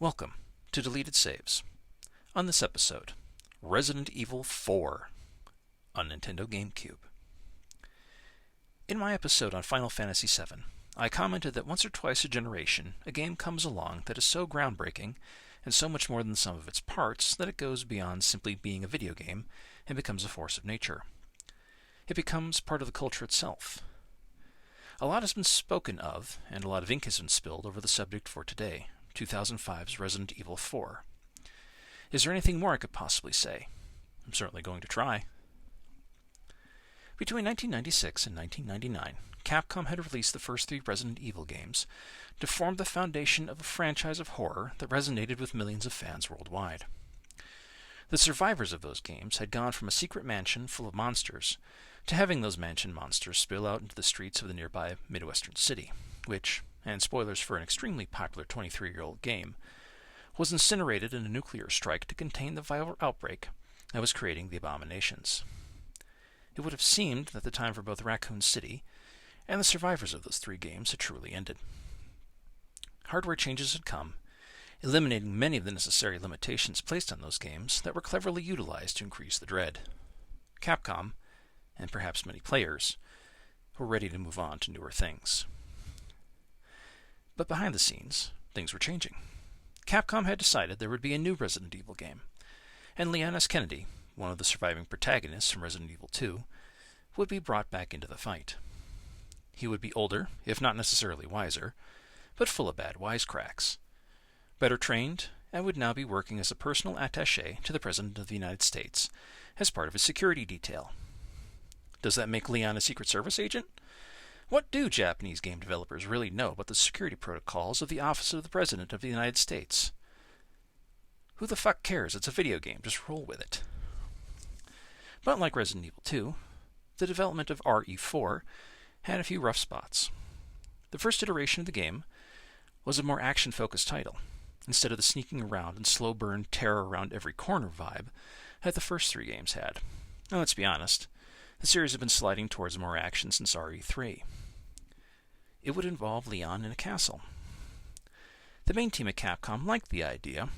Welcome to Deleted Saves. On this episode, Resident Evil 4 on Nintendo Gamecube. In my episode on Final Fantasy VII, I commented that once or twice a generation, a game comes along that is so groundbreaking and so much more than the sum of its parts that it goes beyond simply being a video game and becomes a force of nature. It becomes part of the culture itself. A lot has been spoken of, and a lot of ink has been spilled over the subject for today, 2005's Resident Evil 4. Is there anything more I could possibly say? I'm certainly going to try. Between 1996 and 1999, Capcom had released the first three Resident Evil games to form the foundation of a franchise of horror that resonated with millions of fans worldwide. The survivors of those games had gone from a secret mansion full of monsters to having those mansion monsters spill out into the streets of the nearby Midwestern city, which, and spoilers for an extremely popular 23-year-old game, was incinerated in a nuclear strike to contain the viral outbreak that was creating the abominations. It would have seemed that the time for both Raccoon City and the survivors of those three games had truly ended. Hardware changes had come, eliminating many of the necessary limitations placed on those games that were cleverly utilized to increase the dread. Capcom, and perhaps many players, were ready to move on to newer things. But behind the scenes, things were changing. Capcom had decided there would be a new Resident Evil game, and Leon S. Kennedy, one of the surviving protagonists from Resident Evil 2, would be brought back into the fight. He would be older, if not necessarily wiser, but full of bad wisecracks. Better trained, and would now be working as a personal attaché to the President of the United States as part of his security detail. Does that make Leon a Secret Service agent? What do Japanese game developers really know about the security protocols of the Office of the President of the United States? Who the fuck cares? It's a video game. Just roll with it. But like Resident Evil 2, the development of RE4 had a few rough spots. The first iteration of the game was a more action-focused title, instead of the sneaking around and slow-burn terror around every corner vibe that the first three games had. Now let's be honest, the series had been sliding towards more action since RE3. It would involve Leon in a castle. The main team at Capcom liked the idea,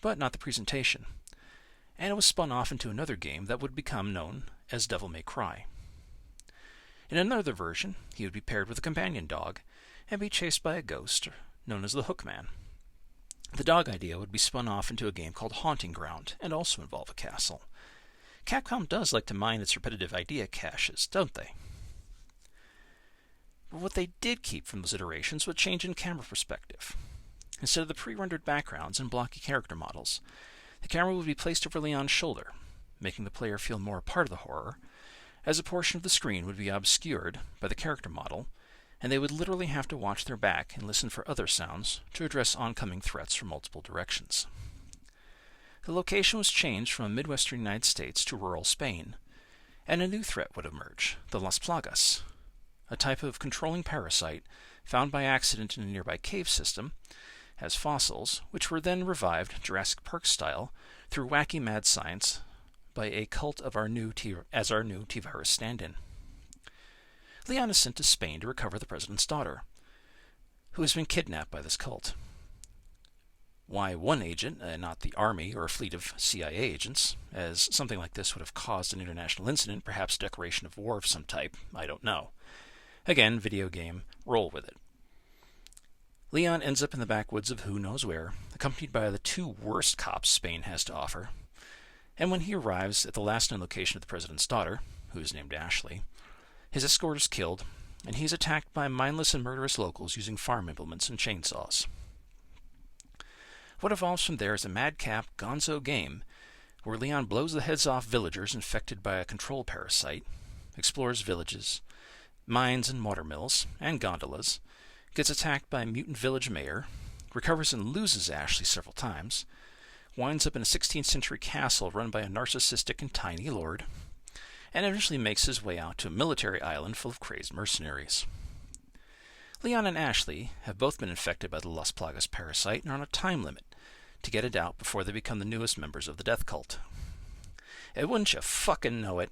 but not the presentation, and it was spun off into another game that would become known as Devil May Cry. In another version, he would be paired with a companion dog and be chased by a ghost known as the Hookman. The dog idea would be spun off into a game called Haunting Ground and also involve a castle. Capcom does like to mine its repetitive idea caches, don't they? But what they did keep from those iterations was a change in camera perspective. Instead of the pre-rendered backgrounds and blocky character models, the camera would be placed over Leon's shoulder, making the player feel more a part of the horror, as a portion of the screen would be obscured by the character model, and they would literally have to watch their back and listen for other sounds to address oncoming threats from multiple directions. The location was changed from Midwestern United States to rural Spain, and a new threat would emerge, the Las Plagas, a type of controlling parasite found by accident in a nearby cave system as fossils, which were then revived Jurassic Park style through wacky mad science by a cult of our new T-virus stand-in. Leon is sent to Spain to recover the president's daughter, who has been kidnapped by this cult. Why one agent, and not the army or a fleet of CIA agents, as something like this would have caused an international incident, perhaps declaration of war of some type, I don't know. Again, video game, roll with it. Leon ends up in the backwoods of who knows where, accompanied by the two worst cops Spain has to offer, and when he arrives at the last known location of the president's daughter, who is named Ashley, his escort is killed, and he is attacked by mindless and murderous locals using farm implements and chainsaws. What evolves from there is a madcap, gonzo game where Leon blows the heads off villagers infected by a control parasite, explores villages, mines and watermills, and gondolas, gets attacked by a mutant village mayor, recovers and loses Ashley several times, winds up in a 16th century castle run by a narcissistic and tiny lord, and eventually makes his way out to a military island full of crazed mercenaries. Leon and Ashley have both been infected by the Las Plagas parasite and are on a time limit to get it out before they become the newest members of the death cult. And wouldn't you fucking know it,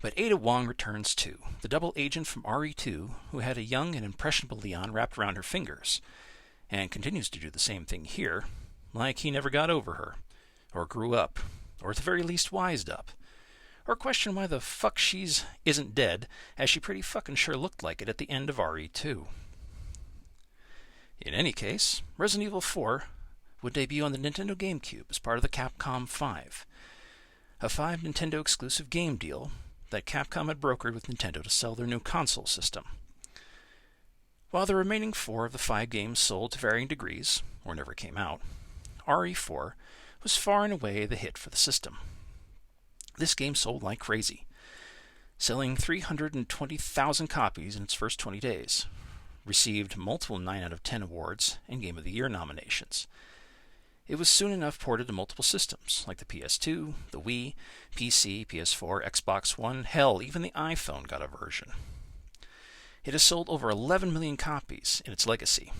but Ada Wong returns too, the double agent from RE2 who had a young and impressionable Leon wrapped around her fingers, and continues to do the same thing here, like he never got over her, or grew up, or at the very least wised up, or question why the fuck she's isn't dead, as she pretty fucking sure looked like it at the end of RE2. In any case, Resident Evil 4 would debut on the Nintendo Gamecube as part of the Capcom 5, a 5 Nintendo exclusive game deal that Capcom had brokered with Nintendo to sell their new console system. While the remaining 4 of the 5 games sold to varying degrees, or never came out, RE4 was far and away the hit for the system. This game sold like crazy, selling 320,000 copies in its first 20 days, received multiple 9 out of 10 awards and Game of the Year nominations. It was soon enough ported to multiple systems, like the PS2, the Wii, PC, PS4, Xbox One, hell, even the iPhone got a version. It has sold over 11 million copies in its legacy,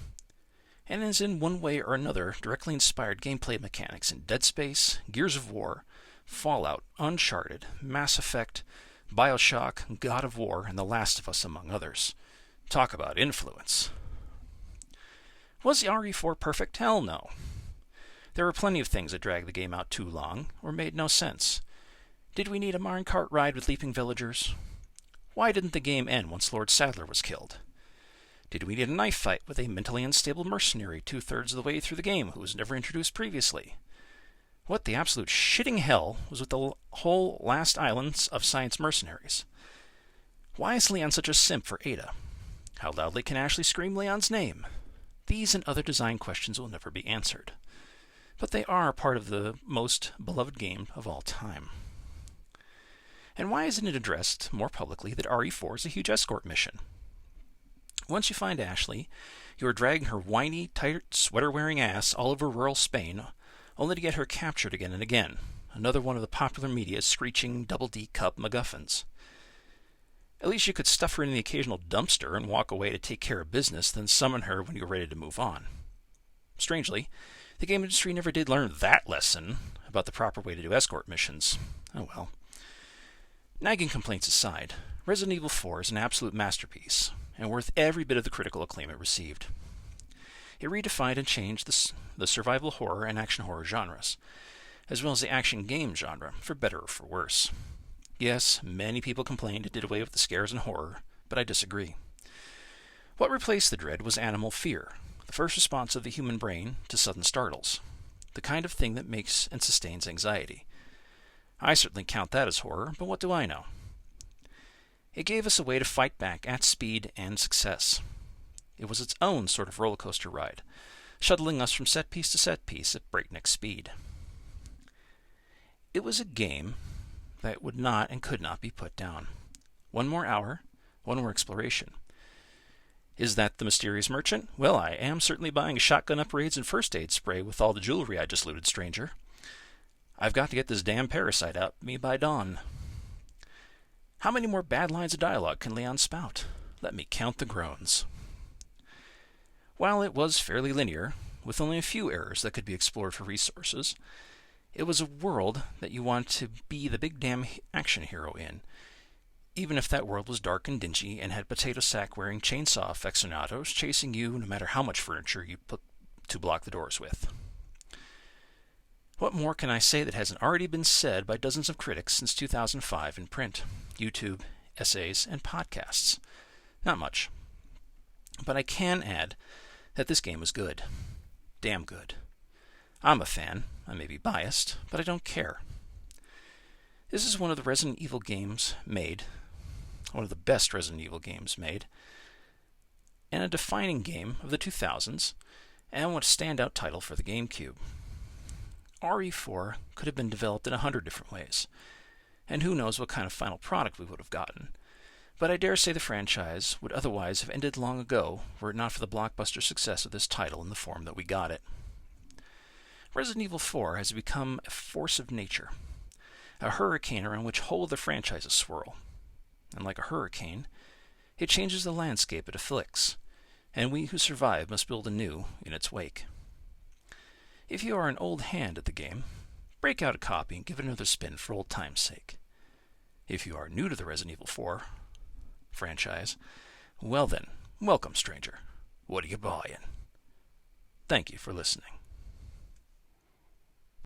and is in one way or another directly inspired gameplay mechanics in Dead Space, Gears of War, Fallout, Uncharted, Mass Effect, BioShock, God of War, and The Last of Us, among others. Talk about influence. Was the RE4 perfect? Hell no. There were plenty of things that dragged the game out too long, or made no sense. Did we need a minecart ride with leaping villagers? Why didn't the game end once Lord Sadler was killed? Did we need a knife fight with a mentally unstable mercenary 2/3 of the way through the game who was never introduced previously? What the absolute shitting hell was with the whole last islands of science mercenaries? Why is Leon such a simp for Ada? How loudly can Ashley scream Leon's name? These and other design questions will never be answered, but they are part of the most beloved game of all time. And why isn't it addressed more publicly that RE4 is a huge escort mission? Once you find Ashley, you are dragging her whiny, tight, sweater-wearing ass all over rural Spain, only to get her captured again and again, another one of the popular media's screeching double-D cup MacGuffins. At least you could stuff her in the occasional dumpster and walk away to take care of business, then summon her when you're ready to move on. Strangely, the game industry never did learn that lesson about the proper way to do escort missions. Oh well. Nagging complaints aside, Resident Evil 4 is an absolute masterpiece, and worth every bit of the critical acclaim it received. It redefined and changed the survival horror and action horror genres, as well as the action game genre, for better or for worse. Yes, many people complained it did away with the scares and horror, but I disagree. What replaced the dread was animal fear, the first response of the human brain to sudden startles, the kind of thing that makes and sustains anxiety. I certainly count that as horror, but what do I know? It gave us a way to fight back at speed and success. It was its own sort of roller coaster ride, shuttling us from set piece to set piece at breakneck speed. It was a game that would not and could not be put down. One more hour, one more exploration. Is that the mysterious merchant? Well, I am certainly buying shotgun upgrades and first aid spray with all the jewelry I just looted, stranger. I've got to get this damn parasite out me by dawn. How many more bad lines of dialogue can Leon spout? Let me count the groans. While it was fairly linear, with only a few errors that could be explored for resources, it was a world that you wanted to be the big damn action hero in, even if that world was dark and dingy and had potato sack-wearing chainsaw aficionados chasing you no matter how much furniture you put to block the doors with. What more can I say that hasn't already been said by dozens of critics since 2005 in print, YouTube, essays, and podcasts? Not much. But I can add that this game was good. Damn good. I'm a fan. I may be biased, but I don't care. This is one of the Resident Evil games made, one of the best Resident Evil games made, and a defining game of the 2000s, and what a standout title for the GameCube. RE4 could have been developed in 100 different ways, and who knows what kind of final product we would have gotten, but I dare say the franchise would otherwise have ended long ago were it not for the blockbuster success of this title in the form that we got it. Resident Evil 4 has become a force of nature, a hurricane around which whole of the franchises swirl. And like a hurricane, it changes the landscape it afflicts, and we who survive must build anew in its wake. If you are an old hand at the game, break out a copy and give it another spin for old time's sake. If you are new to the Resident Evil 4 franchise, well then, welcome, stranger. What are you buying? Thank you for listening.